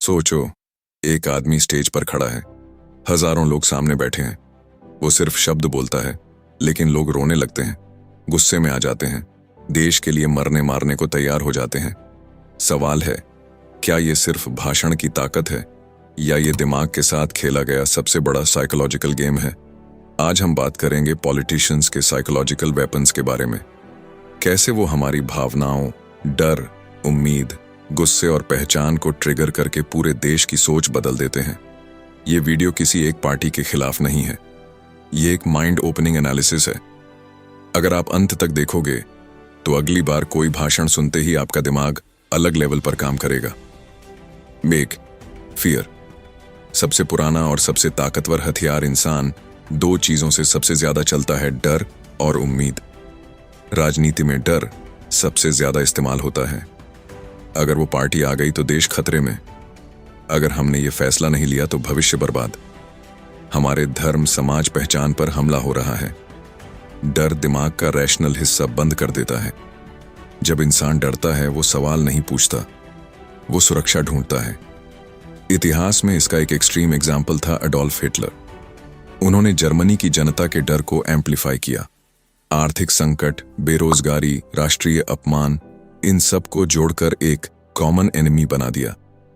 सोचो, एक आदमी स्टेज पर खड़ा है, हजारों लोग सामने बैठे हैं। वो सिर्फ शब्द बोलता है, लेकिन लोग रोने लगते हैं, गुस्से में आ जाते हैं, देश के लिए मरने मारने को तैयार हो जाते हैं। सवाल है, क्या ये सिर्फ भाषण की ताकत है या ये दिमाग के साथ खेला गया सबसे बड़ा साइकोलॉजिकल गेम है? आज हम बात करेंगे पॉलिटिशियंस के साइकोलॉजिकल वेपन्स के बारे में। कैसे वो हमारी भावनाओं, डर, उम्मीद, गुस्से और पहचान को ट्रिगर करके पूरे देश की सोच बदल देते हैं। ये वीडियो किसी एक पार्टी के खिलाफ नहीं है, ये एक माइंड ओपनिंग एनालिसिस है। अगर आप अंत तक देखोगे तो अगली बार कोई भाषण सुनते ही आपका दिमाग अलग लेवल पर काम करेगा। Make fear. सबसे पुराना और सबसे ताकतवर हथियार इंसान दो चीजों से सबसे ज्यादा चलता है, डर और उम्मीद। राजनीति में डर सबसे ज्यादा इस्तेमाल होता है। अगर वो पार्टी आ गई तो देश खतरे में, अगर हमने ये फैसला नहीं लिया तो भविष्य बर्बाद। हमारे धर्म, समाज, पहचान पर हमला हो रहा है। डर दिमाग का रैशनल हिस्सा बंद कर देता है। जब इंसान डरता है वो सवाल नहीं पूछता, वो सुरक्षा ढूंढता है। इतिहास में इसका एक एक्सट्रीम एग्जाम्पल था एडोल्फ हिटलर। उन्होंने जर्मनी की जनता के डर को एम्पलीफाई किया। आर्थिक संकट, बेरोजगारी, राष्ट्रीय अपमान, इन सब को जोड़कर एक कॉमन एनिमी बना दिया।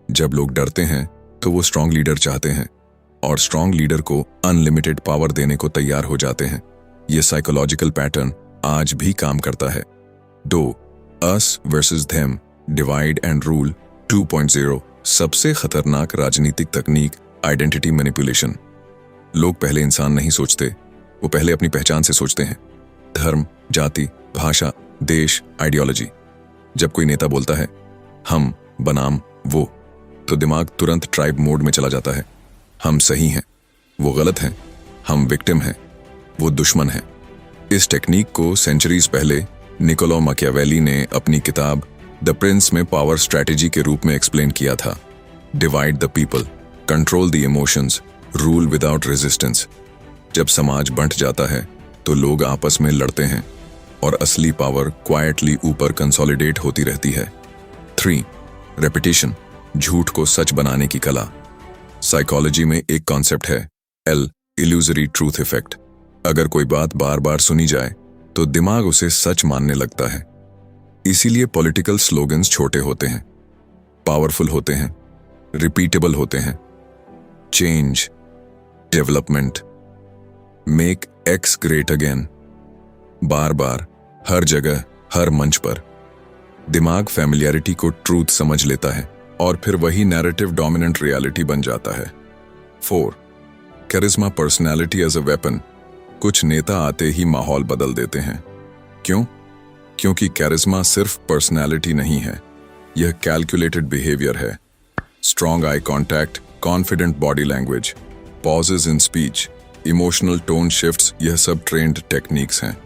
जब लोग डरते हैं तो वो स्ट्रांग लीडर चाहते हैं और स्ट्रांग लीडर को अनलिमिटेड पावर देने को तैयार हो जाते हैं। ये साइकोलॉजिकल पैटर्न आज भी काम करता है। दो us versus them, divide and rule 2.0 सबसे खतरनाक राजनीतिक तकनीक, आइडेंटिटी मैनिपुलेशन। लोग पहले इंसान नहीं सोचते, वो पहले अपनी पहचान से सोचते हैं। धर्म, जाति, भाषा, देश, आइडियोलॉजी। जब कोई नेता बोलता है हम बनाम वो, तो दिमाग तुरंत ट्राइब मोड में चला जाता है। हम सही हैं, वो गलत हैं, हम विक्टिम हैं, वो दुश्मन हैं। इस टेक्निक को सेंचुरीज पहले निकोलो मैकियावेली ने अपनी किताब द प्रिंस में पावर स्ट्रैटेजी के रूप में एक्सप्लेन किया था। Divide the people, control the emotions, rule without resistance. जब समाज बंट जाता है तो लोग आपस में लड़ते हैं और असली पावर क्वाइटली ऊपर कंसोलिडेट होती रहती है। 3 रेपिटेशन, झूठ को सच बनाने की कला। साइकोलॉजी में एक कॉन्सेप्ट है एल इल्यूजरी ट्रूथ इफेक्ट। अगर कोई बात बार बार सुनी जाए तो दिमाग उसे सच मानने लगता है। इसीलिए पॉलिटिकल स्लोगन्स छोटे होते हैं, पावरफुल होते हैं, रिपीटेबल होते हैं। Change, development, make X great again. बार बार, हर जगह, हर मंच पर। दिमाग फैमिलियरिटी को ट्रूथ समझ लेता है और फिर वही नैरेटिव डोमिनेंट रियलिटी बन जाता है। 4 charisma personality as a weapon. कुछ नेता आते ही माहौल बदल देते हैं। क्यों? क्योंकि कैरिज्मा सिर्फ पर्सनैलिटी नहीं है, यह कैलकुलेटेड बिहेवियर है। Strong eye contact, confident body language, pauses in speech, emotional tone shifts, यह सब ट्रेंड टेक्निक्स हैं।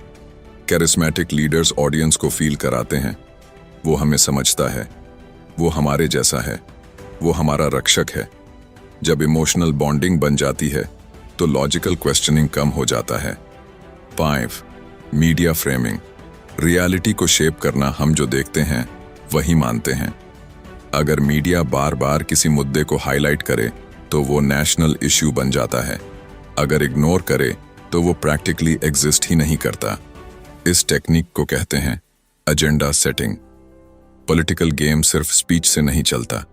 कैरिस्मेटिक लीडर्स ऑडियंस को फील कराते हैं, वो हमें समझता है, वो हमारे जैसा है, वो हमारा रक्षक है। जब इमोशनल बॉन्डिंग बन जाती है तो लॉजिकल क्वेश्चनिंग कम हो जाता है। 5 मीडिया फ्रेमिंग। रियलिटी को शेप करना, हम जो देखते हैं वही मानते हैं। अगर मीडिया बार बार किसी मुद्दे को हाईलाइट करे तो वो नेशनल इश्यू बन जाता है। अगर इग्नोर करे तो वो प्रैक्टिकली एग्जिस्ट ही नहीं करता। इस टेक्निक को कहते हैं एजेंडा सेटिंग। पॉलिटिकल गेम सिर्फ स्पीच से नहीं चलता,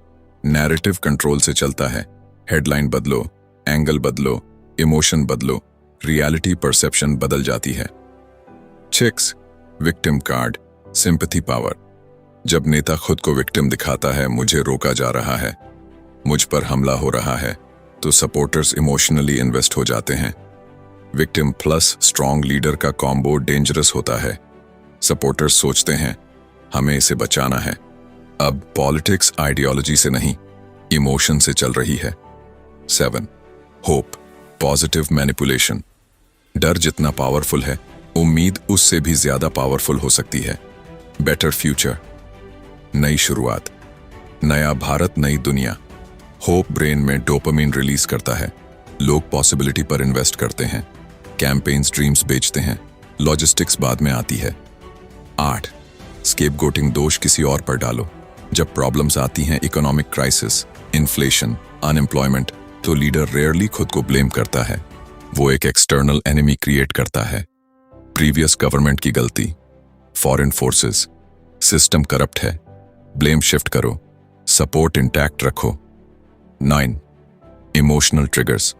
नैरेटिव कंट्रोल से चलता है। हेडलाइन बदलो, एंगल बदलो, इमोशन बदलो, रियलिटी परसेप्शन बदल जाती है। 6 विक्टिम कार्ड, सिंपैथी पावर। जब नेता खुद को विक्टिम दिखाता है, मुझे रोका जा रहा है, मुझ पर हमला हो रहा है, तो सपोर्टर्स इमोशनली इन्वेस्ट हो जाते हैं। विक्टिम प्लस स्ट्रॉन्ग लीडर का कॉम्बो डेंजरस होता है। सपोर्टर्स सोचते हैं हमें इसे बचाना है। अब पॉलिटिक्स आइडियोलॉजी से नहीं, इमोशन से चल रही है। 7 होप, पॉजिटिव मैनिपुलेशन। डर जितना पावरफुल है, उम्मीद उससे भी ज्यादा पावरफुल हो सकती है। बेटर फ्यूचर, नई शुरुआत, नया भारत, नई दुनिया। होप ब्रेन में डोपामिन रिलीज करता है, लोग पॉसिबिलिटी पर इन्वेस्ट करते हैं, कैंपेन्स ड्रीम्स बेचते हैं, लॉजिस्टिक्स बाद में आती है। 8 स्केपगोटिंग, दोष किसी और पर डालो। जब प्रॉब्लम्स आती हैं, इकोनॉमिक क्राइसिस, इन्फ्लेशन, अनएम्प्लॉयमेंट, तो लीडर रेयरली खुद को ब्लेम करता है, वो एक एक्सटर्नल एनिमी क्रिएट करता है। प्रीवियस गवर्नमेंट की गलती, फॉरेन फोर्सेस, सिस्टम करप्ट है, ब्लेम शिफ्ट करो, सपोर्ट इंटैक्ट रखो। 9. Emotional triggers.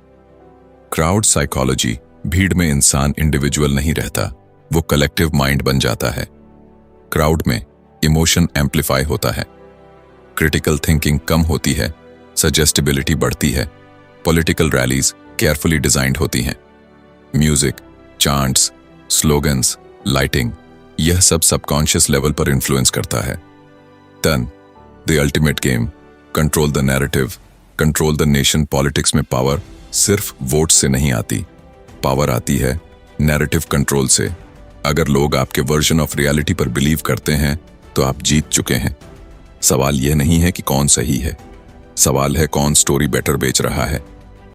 क्राउड साइकोलॉजी, भीड़ में इंसान इंडिविजुअल नहीं रहता, वो कलेक्टिव माइंड बन जाता है। क्राउड में इमोशन एम्प्लीफाई होता है, क्रिटिकल थिंकिंग कम होती है, सजेस्टिबिलिटी बढ़ती है, पॉलिटिकल रैलीज केयरफुली डिजाइंड होती हैं। म्यूजिक, चांट्स, स्लोगन्स, लाइटिंग, यह सब सबकॉन्शियस लेवल पर इन्फ्लुएंस करता है। 10. The ultimate game, control the narrative, control the nation. Politics में पावर सिर्फ वोट से नहीं आती, पावर आती है नैरेटिव कंट्रोल से। अगर लोग आपके वर्जन ऑफ रियलिटी पर बिलीव करते हैं तो आप जीत चुके हैं। सवाल यह नहीं है कि कौन सही है, सवाल है कौन स्टोरी बेटर बेच रहा है।